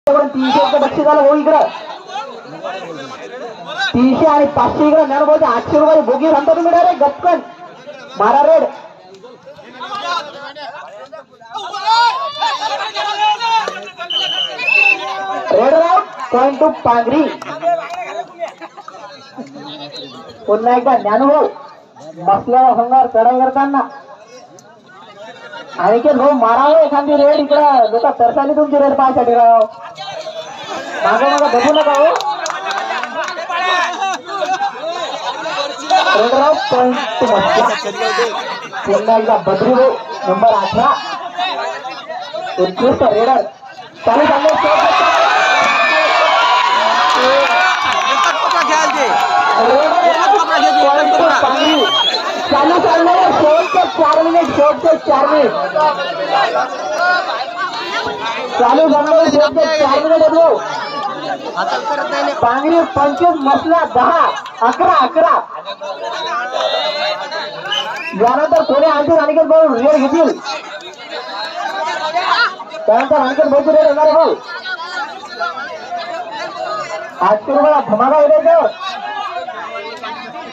300 बक्षीस आलं हो इकडं 300 आणि 500 इकडं ज्ञानभाऊचे 800 रुपये बोगी म्हणता तुम्ही डायरेक्ट गपकन मारा red red route point two Pangri पुन्हा एकदा ज्ञानभाऊ मसल्यावर हंगार चढाई करताना आणि की लो मारावं एखादी रेड इकडं लोक तरसाली तुमची रेड पाहायसाठी राव मागं मागं बघू नका हो रेड राऊट पॉइंट टू मसला पुन्हा एकदा बद्री भाऊ नंबर 18 उत्कृष्ट रेडर चालू चालले चालू चालले शेवटचे 4 मिनिट शेवटचे 4 मिनिट चालू झाले शेवटचे 4 मिनिट बघू पांगरी 25 मसला 10 11 यानंतर कोणी आणतील आणखी भाऊ रेड घेतील त्यानंतर आणखी भाऊची रेड येणार भाऊ 800 रुपयाला धमाका येते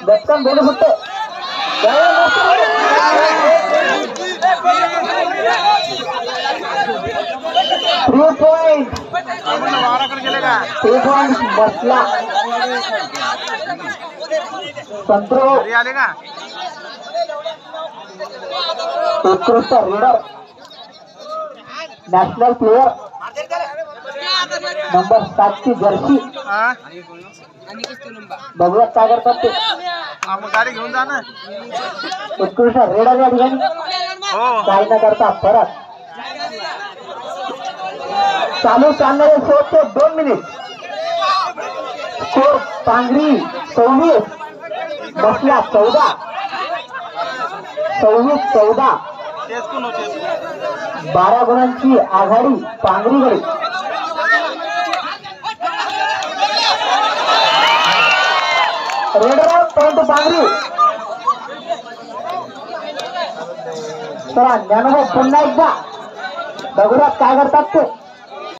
दत्तन बोलू फक्त 3 पॉइंट बसला संत्रो उत्कृष्ट रीडर नॅशनल प्लेयर नंबर 7 ची जर्सी बघूयात काय करतात ते गाडी घेऊन जा ना उत्कृष्ट रेडर या ठिकाणी काय न करता परत चालू चालणारे शेवटचे 2 मिनिट स्कोर पांगरी 26 बसला 14 12 गुणांची आघाडी पांगरीकडे रेडर पॉइंट पांगरी चला ज्ञानभाऊ पुन्हा एकदा बघूयात काय करतात ते